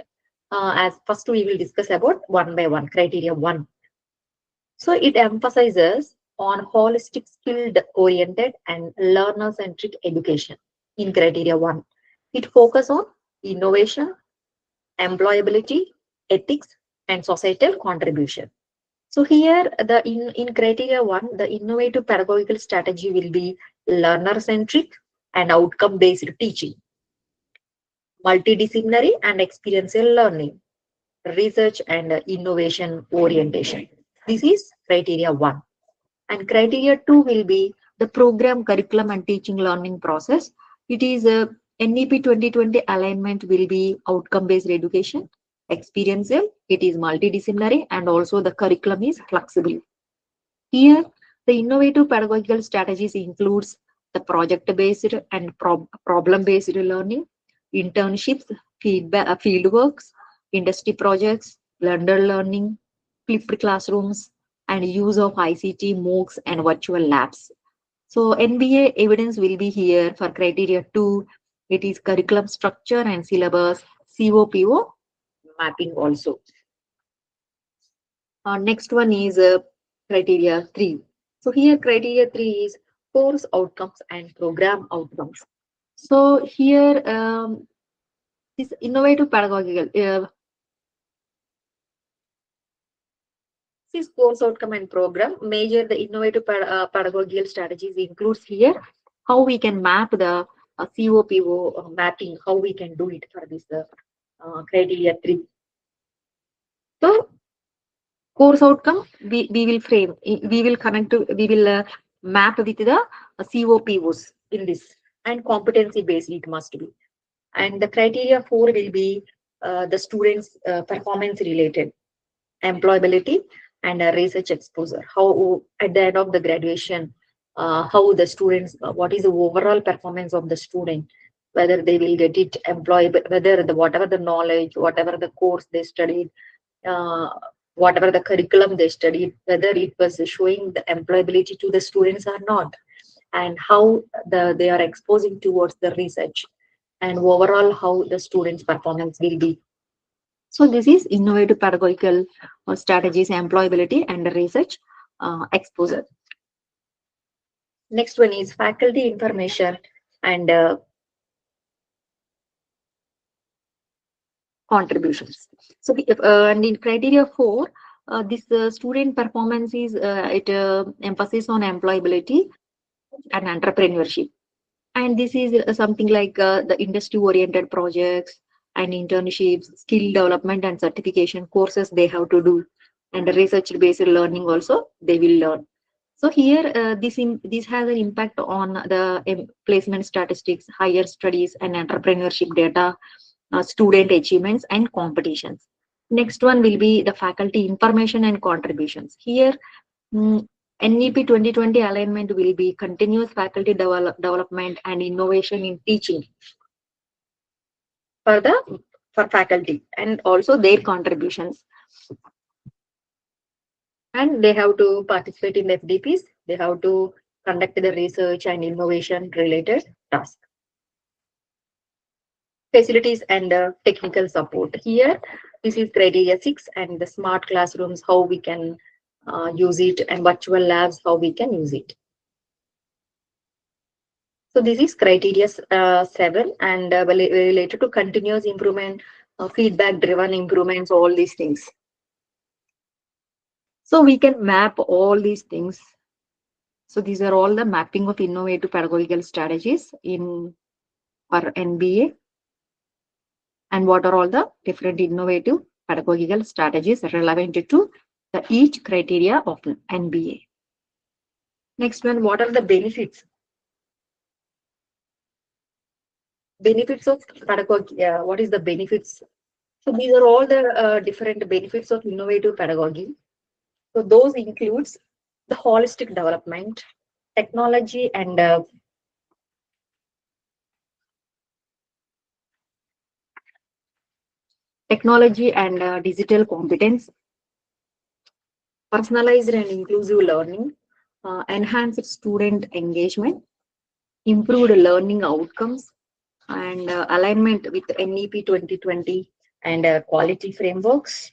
As first we will discuss about one by one, criteria 1. So it emphasizes on holistic, skilled oriented and learner centric education in criteria 1. It focuses on innovation, employability, ethics, and societal contribution. So here, in criteria 1, the innovative pedagogical strategy will be learner centric and outcome based teaching, multidisciplinary and experiential learning, research and innovation orientation. This is criteria 1. And criteria 2 will be the program, curriculum, and teaching learning process. It is a NEP 2020 alignment will be outcome based education, experiential, it is multidisciplinary, and also the curriculum is flexible. Here, the innovative pedagogical strategies includes the project-based and problem-based learning, internships, feedback, field works, industry projects, blended learning, flipped classrooms, and use of ICT, MOOCs, and virtual labs. So NBA evidence will be here for criteria 2. It is curriculum structure and syllabus, COPO mapping also. Next one is criteria 3. So here criteria 3 is course outcomes and program outcomes. So here this innovative pedagogical this course outcome and program measure the innovative pedagogical strategies includes here how we can map the COPO mapping, how we can do it for this criteria 3. So course outcome we will frame, we will connect to, we will map with the COPOs in this, and competency based it must be. And the criteria 4 will be the students performance related, employability and research exposure, how at the end of the graduation how the students what is the overall performance of the student, whether they will get it employable, whether the whatever the knowledge, whatever the course they studied, uh, whatever the curriculum they studied, whether it was showing the employability to the students or not, and how they are exposing towards the research, and overall how the students performance will be. So this is innovative pedagogical strategies, employability and research exposure. Next one is faculty information and contributions. So and in criteria 4, this student performance is it emphasis on employability and entrepreneurship. And this is something like the industry oriented projects and internships, skill development and certification courses they have to do, and research based learning also they will learn. So here this has an impact on the placement statistics, higher studies and entrepreneurship data, student achievements and competitions. Next one will be the faculty information and contributions. Here NEP 2020 alignment will be continuous faculty development and innovation in teaching for the for faculty, and also their contributions. And they have to participate in the FDPs. They have to conduct the research and innovation related tasks. Facilities and technical support. Here, this is criteria 6, and the smart classrooms, how we can use it, and virtual labs, how we can use it. So this is criteria 7, and related to continuous improvement, feedback driven improvements, all these things. So we can map all these things. So these are all the mapping of innovative pedagogical strategies in our NBA, and what are all the different innovative pedagogical strategies relevant to the each criteria of NBA. Next one, what are the benefits? Benefits of pedagogy. What is the benefits? So these are all the different benefits of innovative pedagogy. So those includes the holistic development, technology and digital competence, personalized and inclusive learning, enhanced student engagement, improved learning outcomes, and alignment with NEP 2020 and quality frameworks,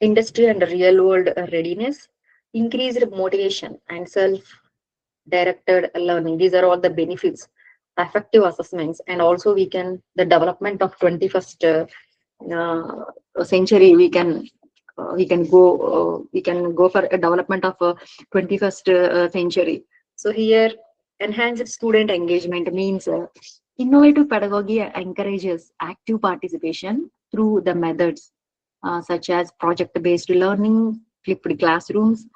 industry and real world readiness, increased motivation and self-directed learning. These are all the benefits, effective assessments, and also we can the development of 21st century. We can go for a development of 21st century. So here, enhanced student engagement means innovative pedagogy encourages active participation through the methods such as project-based learning, flipped classrooms,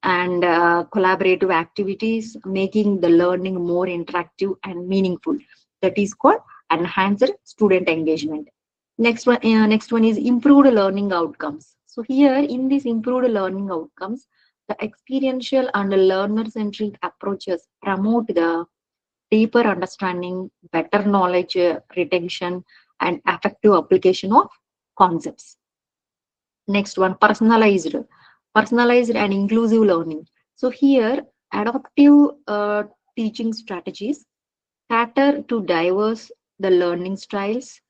and collaborative activities, making the learning more interactive and meaningful. That is called enhanced student engagement. Next one is improved learning outcomes. So here, in this improved learning outcomes, the experiential and learner-centric approaches promote the deeper understanding, better knowledge retention, and effective application of concepts. Next one, personalized and inclusive learning. So here, adaptive teaching strategies cater to diverse the learning styles,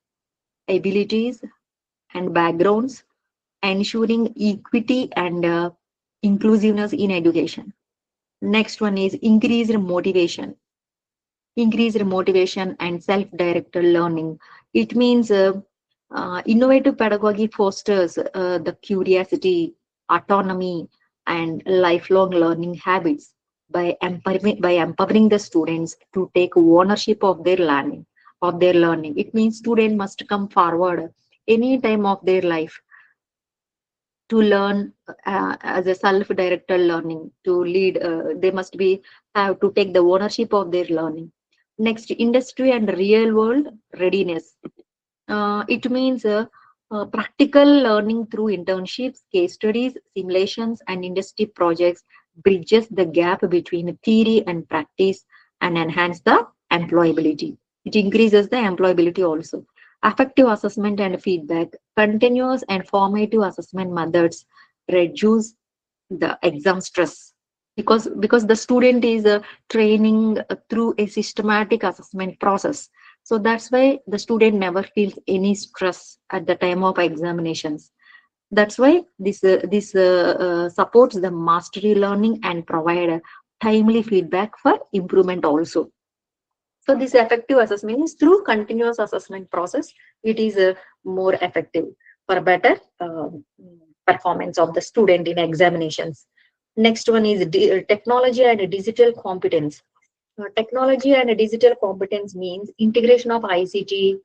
abilities, and backgrounds, ensuring equity and inclusiveness in education. Next one is increased motivation and self-directed learning. It means innovative pedagogy fosters the curiosity, autonomy, and lifelong learning habits by empowering the students to take ownership of their learning. It means student must come forward any time of their life to learn as a self-directed learning to lead. They must be have to take the ownership of their learning. Next, industry and real world readiness. It means practical learning through internships, case studies, simulations, and industry projects bridges the gap between theory and practice and enhance the employability. It increases the employability also. Affective assessment and feedback, continuous and formative assessment methods reduce the exam stress because the student is training through a systematic assessment process, so that's why the student never feels any stress at the time of examinations. That's why this supports the mastery learning and provide timely feedback for improvement also. So this effective assessment is through continuous assessment process. It is more effective for better performance of the student in examinations. Next one is technology and digital competence. Technology and digital competence means integration of ICT,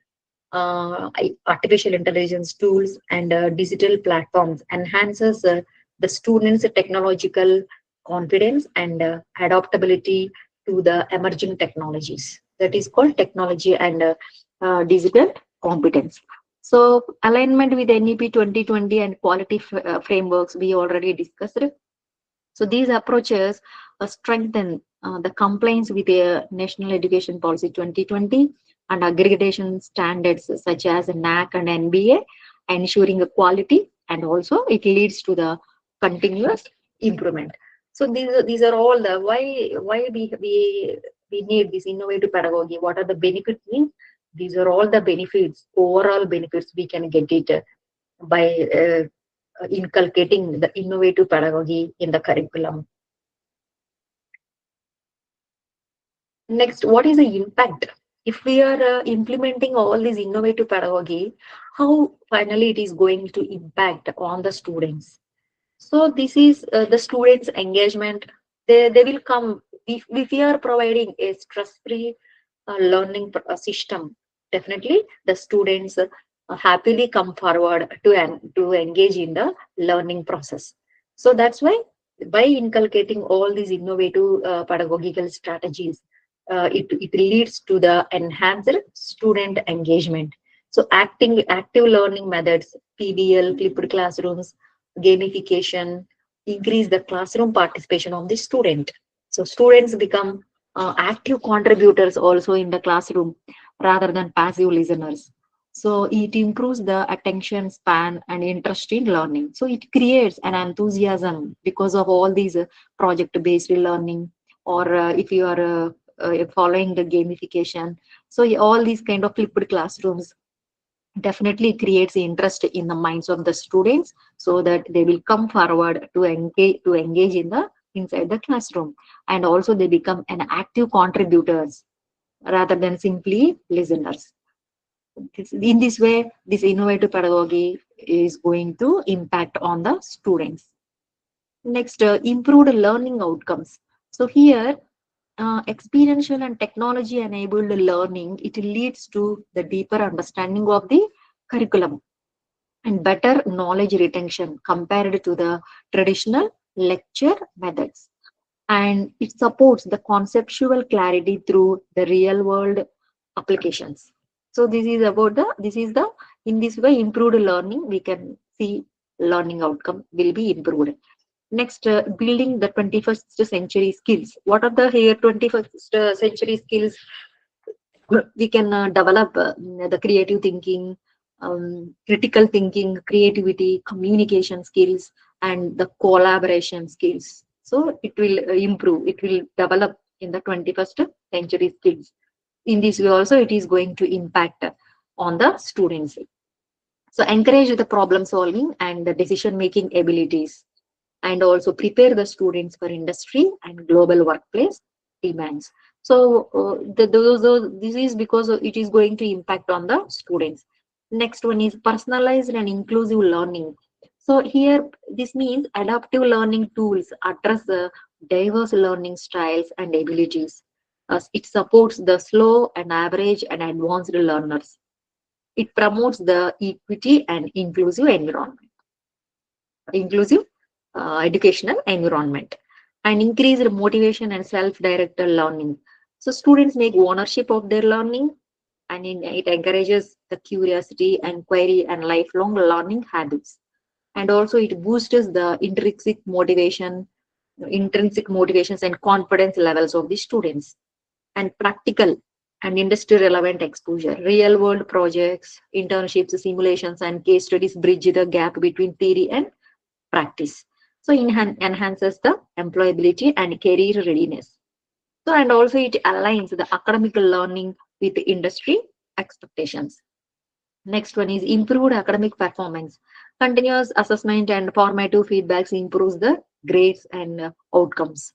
artificial intelligence tools, and digital platforms enhances the students' technological confidence and adaptability to the emerging technologies. That is called technology and digital competence. So, alignment with NEP 2020 and quality frameworks we already discussed. So these approaches strengthen the compliance with the National Education Policy 2020 and accreditation standards such as NAC and NBA, ensuring the quality, and also it leads to the continuous improvement. So these are all the why we need this innovative pedagogy. What are the benefits? Means these are all the benefits, overall benefits we can get it by inculcating the innovative pedagogy in the curriculum. Next, what is the impact? If we are implementing all this innovative pedagogy, how finally it is going to impact on the students? So this is the students' engagement. They will come if we are providing a stress-free learning system. Definitely, the students happily come forward to engage in the learning process. So that's why by inculcating all these innovative pedagogical strategies, it leads to the enhanced student engagement. So active learning methods, PBL, flipped classrooms, gamification, increase the classroom participation of the student. So students become active contributors also in the classroom rather than passive listeners. So it improves the attention span and interest in learning. So it creates an enthusiasm because of all these project-based learning, or if you are following the gamification. So all these kind of flipped classrooms definitely creates interest in the minds of the students, so that they will come forward to engage in the inside the classroom, and also they become an active contributors rather than simply listeners. In this way, this innovative pedagogy is going to impact on the students. Next, improved learning outcomes. So here, experiential and technology enabled learning, it leads to the deeper understanding of the curriculum and better knowledge retention compared to the traditional lecture methods. And it supports the conceptual clarity through the real world applications. So this is the in this way improved learning, we can see learning outcome will be improved. Next, building the 21st century skills. What are the here 21st century skills? We can develop the creative thinking, critical thinking, creativity, communication skills, and the collaboration skills. So it will improve, it will develop in the 21st century skills. In this way also, it is going to impact on the students. So encourage the problem solving and the decision making abilities, and also prepare the students for industry and global workplace demands. So this is because it is going to impact on the students. Next one is personalized and inclusive learning. So here this means adaptive learning tools address the diverse learning styles and abilities. It supports the slow and average and advanced learners. It promotes the equity and inclusive educational environment, and increased motivation and self-directed learning. So students make ownership of their learning, and it encourages the curiosity and query and lifelong learning habits. And also it boosts the intrinsic motivations and confidence levels of the students. And practical and industry relevant exposure, real world projects, internships, simulations, and case studies bridge the gap between theory and practice. So enhances the employability and career readiness. So and also it aligns the academic learning with industry expectations. Next one is improved academic performance. Continuous assessment and formative feedbacks improves the grades and outcomes.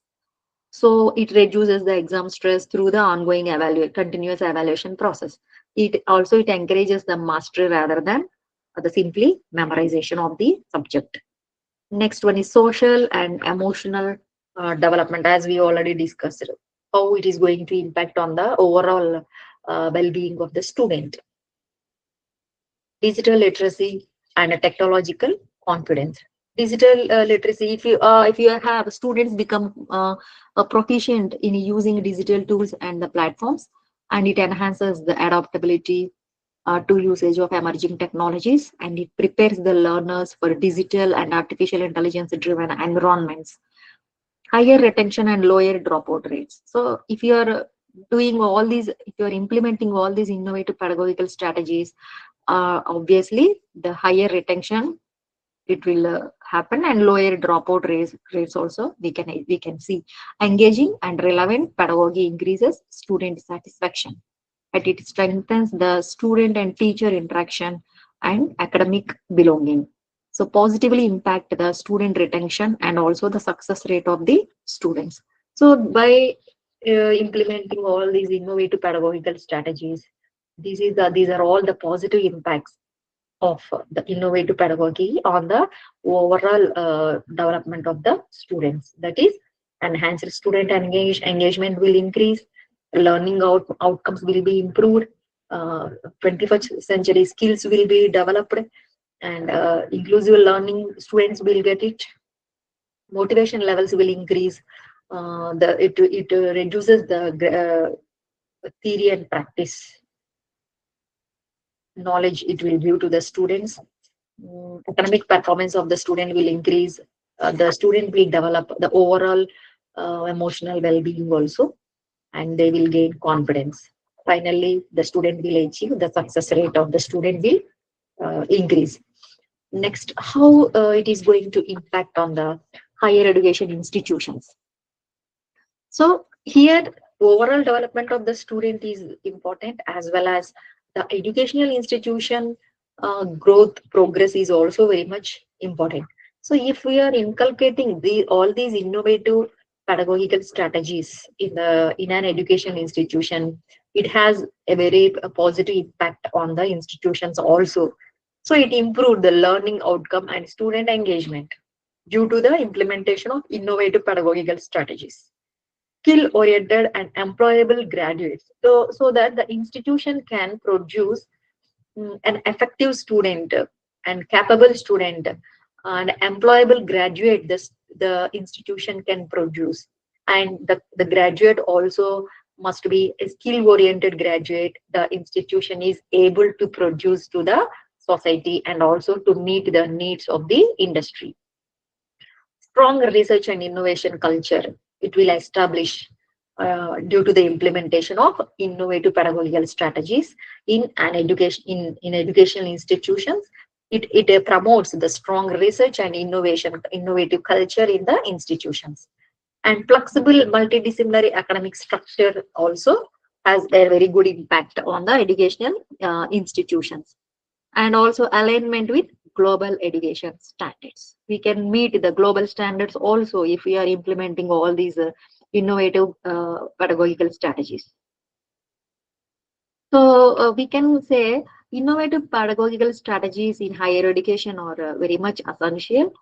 So it reduces the exam stress through the ongoing continuous evaluation process. It encourages the mastery rather than the simply memorization of the subject. Next one is social and emotional development, as we already discussed, how it is going to impact on the overall well-being of the student. Digital literacy and a technological confidence. Digital literacy, if you have students become proficient in using digital tools and the platforms, and it enhances the adaptability to usage of emerging technologies, and it prepares the learners for digital and artificial intelligence driven environments, higher retention and lower dropout rates. So if you are if you are implementing all these innovative pedagogical strategies, obviously the higher retention it will happen, and lower rates also we can see. Engaging and relevant pedagogy increases student satisfaction, and it strengthens the student and teacher interaction and academic belonging. So positively impact the student retention and also the success rate of the students. So by implementing all these innovative pedagogical strategies, these are all the positive impacts of the innovative pedagogy on the overall development of the students. That is, enhanced student engagement will increase, learning outcomes will be improved, 21st century skills will be developed, and inclusive learning students will get it, motivation levels will increase, it reduces the theory and practice knowledge it will give to the students. Academic performance of the student will increase. The student will develop the overall emotional well-being also, and they will gain confidence. Finally, the student will achieve the success rate of the student will increase. Next, how it is going to impact on the higher education institutions. So here, overall development of the student is important, as well as the educational institution growth progress is also very much important. So if we are inculcating all these innovative pedagogical strategies in an educational institution, it has a very positive impact on the institutions also. So it improved the learning outcome and student engagement due to the implementation of innovative pedagogical strategies. Skill oriented and employable graduates, so that the institution can produce an effective student and capable student and employable graduate the institution can produce. And the graduate also must be a skill oriented graduate the institution is able to produce to the society, and also to meet the needs of the industry. Strong research and innovation culture it will establish due to the implementation of innovative pedagogical strategies in an education in educational institutions. It promotes the strong research and innovative culture in the institutions. And flexible multidisciplinary academic structure also has a very good impact on the educational institutions. and also alignment with global education standards. We can meet the global standards also if we are implementing all these innovative pedagogical strategies. So we can say innovative pedagogical strategies in higher education are very much essential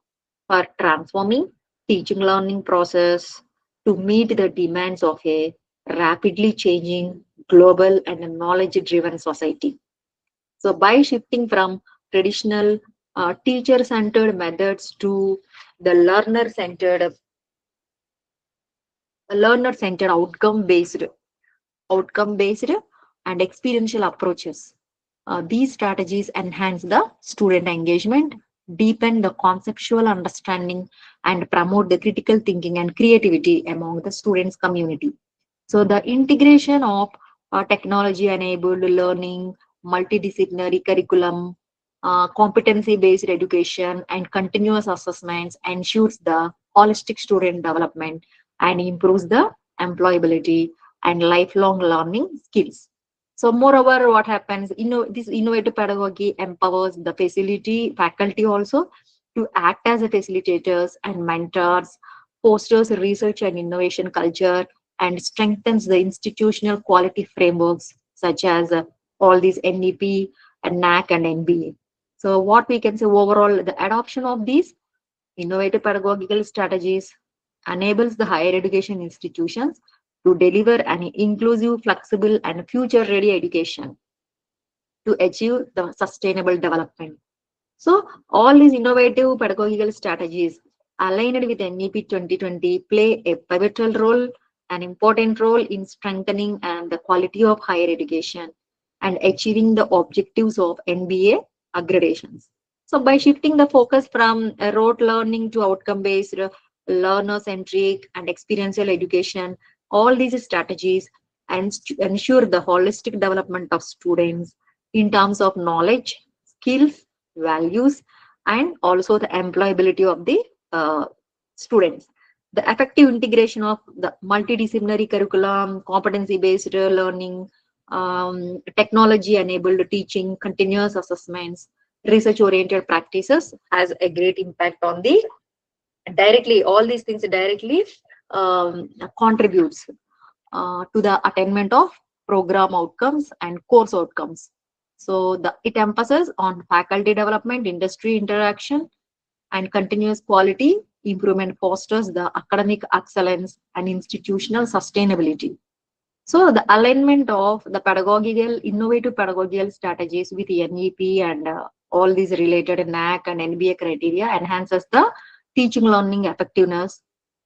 for transforming teaching learning process to meet the demands of a rapidly changing global and knowledge driven society. So by shifting from traditional teacher centered methods to the learner centered outcome based and experiential approaches. These strategies enhance the student engagement, deepen the conceptual understanding, and promote the critical thinking and creativity among the students' community. So, the integration of technology enabled learning, multidisciplinary curriculum, competency based education, and continuous assessments ensures the holistic student development and improves the employability and lifelong learning skills. So, moreover, what happens? This innovative pedagogy empowers the facility faculty also to act as a facilitators and mentors, fosters research and innovation culture, and strengthens the institutional quality frameworks such as all these NEP and NAC and NBA. So, what we can say overall, the adoption of these innovative pedagogical strategies enables the higher education institutions to deliver an inclusive, flexible, and future ready education to achieve the sustainable development. So, all these innovative pedagogical strategies aligned with NEP 2020 play a pivotal role, an important role in strengthening and the quality of higher education and achieving the objectives of NBA accreditations. So, by shifting the focus from rote learning to outcome based, learner centric, and experiential education, all these strategies ensure the holistic development of students in terms of knowledge, skills, values, and also the employability of the students. The effective integration of the multidisciplinary curriculum, competency based learning, technology enabled teaching, continuous assessments, research oriented practices has a great impact on the directly, all these things directly contributes to the attainment of program outcomes and course outcomes. So it emphasizes on faculty development, industry interaction, and continuous quality improvement fosters the academic excellence and institutional sustainability. So the alignment of the pedagogical, innovative pedagogical strategies with NEP and all these related NAC and NBA criteria enhances the teaching learning effectiveness,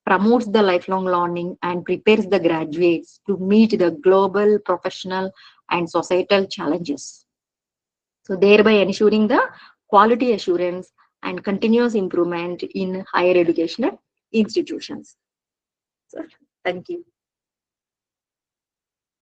promotes the lifelong learning, and prepares the graduates to meet the global, professional, and societal challenges. So thereby ensuring the quality assurance and continuous improvement in higher educational institutions. So, thank you.